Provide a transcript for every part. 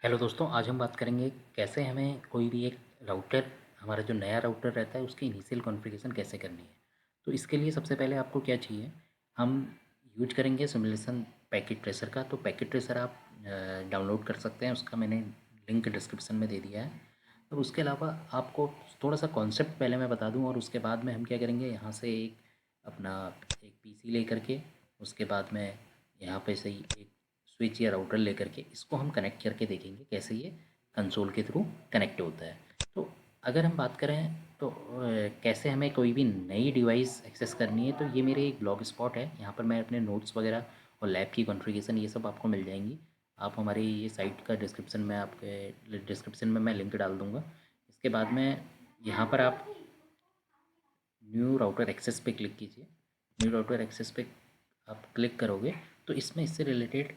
Hello दोस्तों, आज हम बात करेंगे कैसे हमें कोई भी एक राउटर, हमारा जो नया राउटर रहता है उसकी इनिशियल कॉन्फ़िगरेशन कैसे करनी है। तो इसके लिए सबसे पहले आपको क्या चाहिए, हम यूज करेंगे सिमुलेशन पैकेट ट्रेसर का। तो पैकेट ट्रेसर आप डाउनलोड कर सकते हैं, उसका मैंने लिंक डिस्क्रिप्शन में दे दिया है। अब उसके अलावा आपको थोड़ा सा कॉन्सेप्ट पहले मैं बता दूं और उसके बाद में हम क्या करेंगे, यहाँ से एक अपना एक पीसी लेकर के, उसके बाद में यहाँ पे से ही एक स्विच या राउटर लेकर के इसको हम कनेक्ट करके देखेंगे कैसे ये कंसोल के थ्रू कनेक्ट होता है। तो अगर हम बात करें तो कैसे हमें कोई भी नई डिवाइस एक्सेस करनी है, तो ये मेरे एक ब्लॉग स्पॉट है, यहाँ पर मैं अपने नोट्स वगैरह और लैब की कॉन्फ़िगरेशन ये सब आपको मिल जाएंगी। आप हमारी ये साइट का डिस्क्रिप्शन में मैं लिंक डाल दूँगा। इसके बाद में यहाँ पर आप न्यू राउटर एक्सेस पे क्लिक कीजिए। न्यू राउटर एक्सेस पे आप क्लिक करोगे तो इसमें इससे रिलेटेड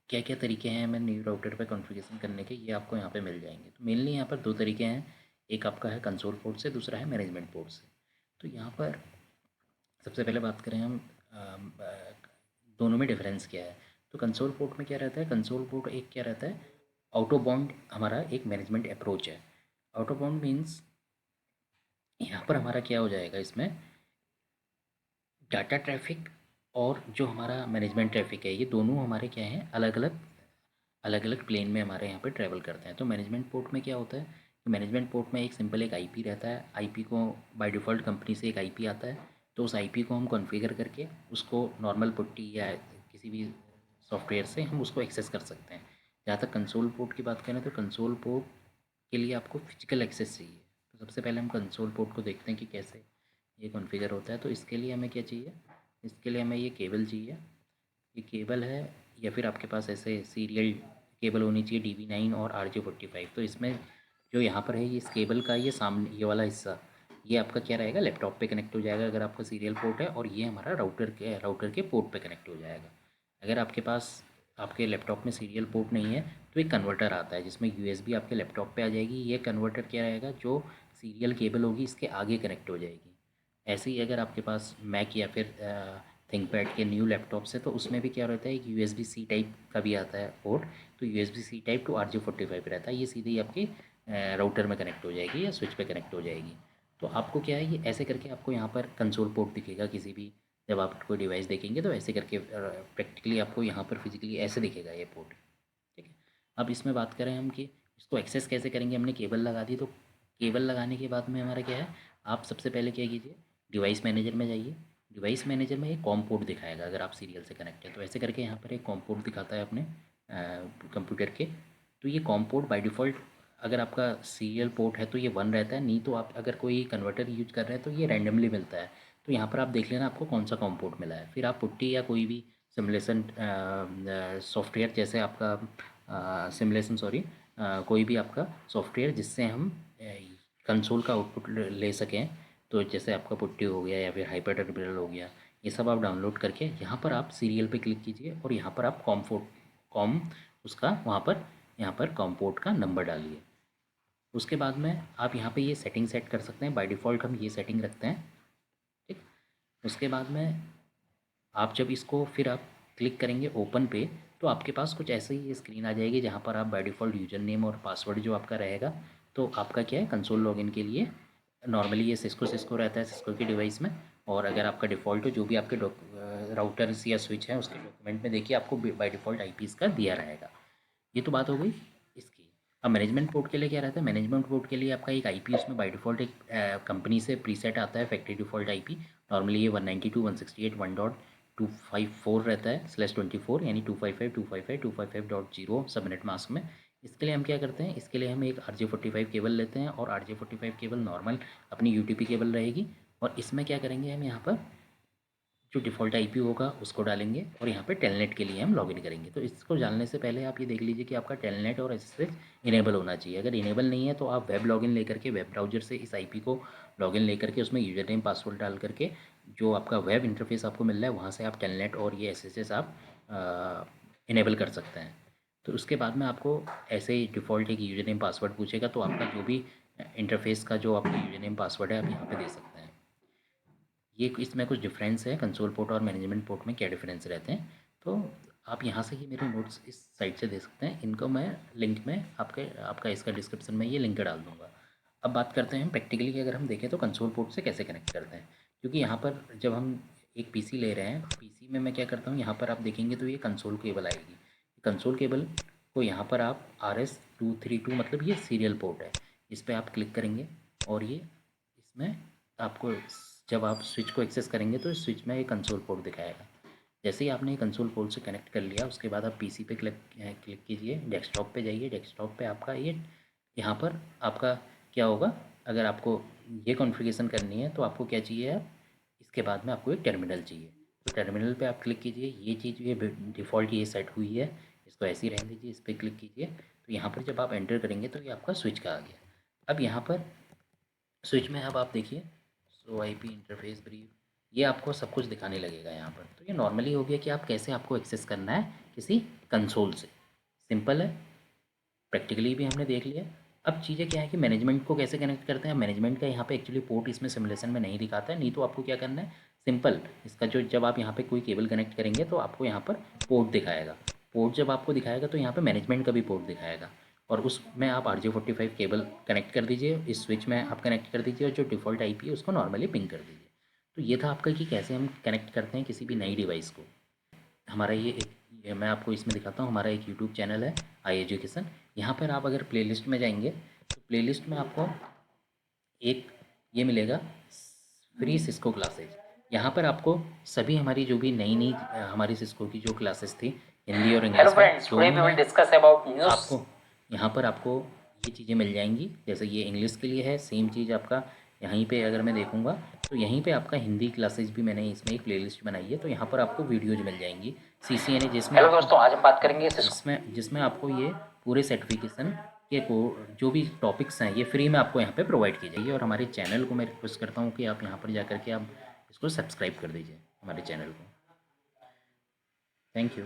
क्या क्या तरीके हैं हमें न्यू राउटर पे कॉन्फ़िगरेशन करने के, ये आपको यहाँ पे मिल जाएंगे। तो मेनली यहाँ पर दो तरीके हैं, एक आपका है कंसोल पोर्ट से, दूसरा है मैनेजमेंट पोर्ट से। तो यहाँ पर सबसे पहले बात करें हम दोनों में डिफरेंस क्या है। तो कंसोल पोर्ट में क्या रहता है, कंसोल पोर्ट एक क्या रहता है, आउटो बाउंड हमारा एक मैनेजमेंट अप्रोच है। आउटो बाउंड मीन्स यहाँ पर हमारा क्या हो जाएगा, इसमें डाटा ट्रैफ़िक और जो हमारा मैनेजमेंट ट्रैफ़िक है, ये दोनों हमारे क्या हैं, अलग अलग प्लेन में हमारे यहाँ पे ट्रैवल करते हैं। तो मैनेजमेंट पोर्ट में क्या होता है कि मैनेजमेंट पोर्ट में एक सिंपल एक आईपी रहता है। आईपी को बाय डिफ़ॉल्ट कंपनी से एक आईपी आता है, तो उस आईपी को हम कॉन्फ़िगर करके उसको नॉर्मल पुट्टी या किसी भी सॉफ्टवेयर से हम उसको एक्सेस कर सकते हैं। जहाँ तक कंसोल पोर्ट की बात करें तो कंसोल पोर्ट के लिए आपको फिजिकल एक्सेस चाहिए। तो सबसे पहले हम कंसोल पोर्ट को देखते हैं कि कैसे ये कॉन्फ़िगर होता है। तो इसके लिए हमें क्या चाहिए, इसके लिए हमें ये केबल चाहिए। ये केबल है, या फिर आपके पास ऐसे सीरियल केबल होनी चाहिए DB9 और RJ45। तो इसमें जो यहाँ पर है, ये इस केबल का ये सामने ये वाला हिस्सा, ये आपका क्या रहेगा, लैपटॉप पे कनेक्ट हो जाएगा अगर आपका सीरियल पोर्ट है, और ये हमारा राउटर के पोर्ट पे कनेक्ट हो जाएगा। अगर आपके पास आपके लैपटॉप में सीरियल पोर्ट नहीं है तो एक कन्वर्टर आता है जिसमें USB आपके लैपटॉप पे आ जाएगी। ये कन्वर्टर क्या रहेगा, जो सीरियल केबल होगी इसके आगे कनेक्ट हो जाएगी। ऐसे ही अगर आपके पास मैक या फिर थिंकपैड के न्यू लैपटॉप्स है तो उसमें भी क्या रहता है, एक USB-C टाइप का भी आता है पोर्ट। तो USB-C टाइप टू RJ45 रहता है, ये सीधे ही आपके राउटर में कनेक्ट हो जाएगी या स्विच पे कनेक्ट हो जाएगी। तो आपको क्या है, ये ऐसे करके आपको यहाँ पर कंसोल पोर्ट दिखेगा, किसी भी जब आप कोई डिवाइस देखेंगे तो ऐसे करके प्रैक्टिकली आपको यहाँ पर फिजिकली ऐसे दिखेगा ये पोर्ट। ठीक है। अब इसमें बात करें हम कि इसको एक्सेस कैसे करेंगे। हमने केबल लगा दी, तो केबल लगाने के बाद में हमारा क्या है, आप सबसे पहले क्या कीजिए, डिवाइस मैनेजर में जाइए। डिवाइस मैनेजर में एक कॉम पोर्ट दिखाएगा अगर आप सीरियल से कनेक्ट है, तो ऐसे करके यहाँ पर एक कॉम पोर्ट दिखाता है अपने कंप्यूटर के। तो ये कॉम पोर्ट बाय डिफ़ॉल्ट अगर आपका सीरियल पोर्ट है तो ये 1 रहता है, नहीं तो आप अगर कोई कन्वर्टर यूज कर रहे हैं तो ये रैंडमली मिलता है। तो यहाँ पर आप देख लेना आपको कौन सा कॉम पोर्ट मिला है, फिर आप पुट्टी या कोई भी सिमुलेशन सॉफ्टवेयर, जैसे आपका सिमुलेशन सॉरी कोई भी आपका सॉफ्टवेयर जिससे हम कंसोल का आउटपुट ले सकें, तो जैसे आपका पुट्टी हो गया या फिर हाइपर टर्मिनल हो गया, ये सब आप डाउनलोड करके यहाँ पर आप सीरियल पे क्लिक कीजिए और यहाँ पर आप कॉम उसका वहाँ पर यहाँ पर कॉम पोर्ट का नंबर डालिए। उसके बाद में आप यहाँ पे ये सेटिंग सेट कर सकते हैं, बाय डिफ़ॉल्ट हम ये सेटिंग रखते हैं। ठीक। उसके बाद में आप जब इसको फिर आप क्लिक करेंगे ओपन पे, तो आपके पास कुछ ऐसे ही स्क्रीन आ जाएगी जहाँ पर आप बाय डिफ़ॉल्ट यूज़र नेम और पासवर्ड जो आपका रहेगा, तो आपका क्या है, कंसोल लॉगिन के लिए नॉर्मली ये सिस्को रहता है सिस्को की डिवाइस में। और अगर आपका डिफ़ॉल्ट हो, जो भी आपके राउटर्स या स्विच है उसके डॉक्यूमेंट में देखिए आपको बाय डिफ़ॉल्ट IPs का दिया रहेगा। ये तो बात हो गई इसकी। अब मैनेजमेंट पोर्ट के लिए क्या रहता है, मैनेजमेंट पोर्ट के लिए आपका एक आईपी उसमें बाय डिफ़ॉल्ट एक कंपनी से प्रीसेट आता है, फैक्ट्री डिफ़ॉल्ट आईपी। नॉर्मली ये 192.168.1.254 रहता है /24, यानी 255.255.255.0 सबनेट मास्क में। इसके लिए हम क्या करते हैं, इसके लिए हम एक RJ45 केबल लेते हैं, और RJ45 केबल नॉर्मल अपनी UTP केबल रहेगी। और इसमें क्या करेंगे, हम यहाँ पर जो डिफ़ॉल्ट आईपी होगा उसको डालेंगे और यहाँ पे टेलनेट के लिए हम लॉगिन करेंगे। तो इसको जानने से पहले आप ये देख लीजिए कि आपका टेलनेट और एसएसएच इनेबल होना चाहिए। अगर इनेबल नहीं है तो आप वेब लॉगिन लेकर के, वेब ब्राउज़र से इस आईपी को लॉगिन लेकर के उसमें यूज़र नेम पासवर्ड डाल करके जो आपका वेब इंटरफेस आपको मिल रहा है वहाँ से आप टेलनेट और ये एसएसएच आप इनेबल कर सकते हैं। तो उसके बाद में आपको ऐसे ही डिफ़ॉल्ट एक यूज़र नेम पासवर्ड पूछेगा, तो आपका जो भी इंटरफेस का जो आपका यूज़र नेम पासवर्ड है आप यहाँ पे दे सकते हैं। ये इसमें कुछ डिफरेंस है, कंसोल पोर्ट और मैनेजमेंट पोर्ट में क्या डिफरेंस रहते हैं। तो आप यहाँ से ही मेरे नोट्स इस साइट से दे सकते हैं। इनको मैं लिंक में आपका इसका डिस्क्रिप्शन में ये लिंक डाल दूँगा। अब बात करते हैं प्रैक्टिकली कि अगर हम देखें तो कंसोल पोर्ट से कैसे कनेक्ट करते हैं, क्योंकि यहाँ पर जब हम एक पीसी ले रहे हैं, पीसी में मैं क्या करता हूँ, यहाँ पर आप देखेंगे तो ये कंसोल केबल आएगी। कंसोल केबल को यहाँ पर आप RS-232 मतलब ये सीरियल पोर्ट है, इस पर आप क्लिक करेंगे और ये इसमें आपको जब आप स्विच को एक्सेस करेंगे तो इस स्विच में एक कंसोल पोर्ट दिखाएगा। जैसे ही आपने कंसोल पोर्ट से कनेक्ट कर लिया, उसके बाद आप पीसी पे क्लिक कीजिए, डेस्कटॉप पे जाइए। डेस्कटॉप पे आपका ये यहाँ पर आपका क्या होगा, अगर आपको ये कॉन्फ़िगरेशन करनी है तो आपको क्या चाहिए, आप इसके बाद में आपको एक टर्मिनल चाहिए। तो टर्मिनल पे आप क्लिक कीजिए, ये चीज़ ये डिफ़ॉल्ट ये सेट हुई है, इसको ऐसे ही रहने दीजिए। इस पर क्लिक कीजिए तो यहाँ पर जब आप एंटर करेंगे तो ये आपका स्विच का आ गया। अब यहाँ पर स्विच में अब आप देखिए, सो IP इंटरफेस ब्रीफ, ये आपको सब कुछ दिखाने लगेगा यहाँ पर। तो ये नॉर्मली हो गया कि आप कैसे आपको एक्सेस करना है किसी कंसोल से। सिंपल है, प्रैक्टिकली भी हमने देख लिया। अब चीज़ें क्या है कि मैनेजमेंट को कैसे कनेक्ट करते हैं। मैनेजमेंट का यहाँ पे एक्चुअली पोर्ट इसमें सिमुलेशन में नहीं दिखाता है, नहीं तो आपको क्या करना है, सिंपल इसका जो जब आप यहाँ पे कोई केबल कनेक्ट करेंगे तो आपको यहाँ पर पोर्ट दिखाएगा। पोर्ट जब आपको दिखाएगा तो यहाँ पे मैनेजमेंट का भी पोर्ट दिखाएगा, और उसमें आप RJ45 केबल कनेक्ट कर दीजिए, इस स्विच में आप कनेक्ट कर दीजिए और जो डिफ़ॉल्ट IP है उसको नॉर्मली पिंग कर दीजिए। तो ये था आपका कि कैसे हम कनेक्ट करते हैं किसी भी नई डिवाइस को। हमारा ये मैं आपको इसमें दिखाता हूँ। हमारा एक यूट्यूब चैनल है आई एजुकेशन। यहाँ पर आप अगर प्लेलिस्ट में जाएंगे तो प्लेलिस्ट में आपको एक ये मिलेगा, फ्री सिस्को क्लासेज। यहाँ पर आपको सभी हमारी जो भी नई नई हमारी सिस्को की जो क्लासेस थी हिंदी और इंग्लिश में, दोनों में डिस्कस अबाउट न्यूज़, आपको यहाँ पर आपको ये चीज़ें मिल जाएंगी। जैसे ये इंग्लिश के लिए है, सेम चीज़ आपका यहीं पे अगर मैं देखूँगा तो यहीं पे आपका हिंदी क्लासेज भी मैंने इसमें एक प्लेलिस्ट बनाई है, तो यहाँ पर आपको वीडियोज मिल जाएंगी CCNA, जिसमें हेलो दोस्तों, आज हम बात करेंगे जिसमें आपको ये पूरे सर्टिफिकेशन के को जो भी टॉपिक्स हैं ये फ्री में आपको यहाँ पे प्रोवाइड की जाएगी। और हमारे चैनल को मैं रिक्वेस्ट करता हूँ कि आप यहाँ पर जा कर के आप इसको सब्सक्राइब कर दीजिए हमारे चैनल को। Thank you.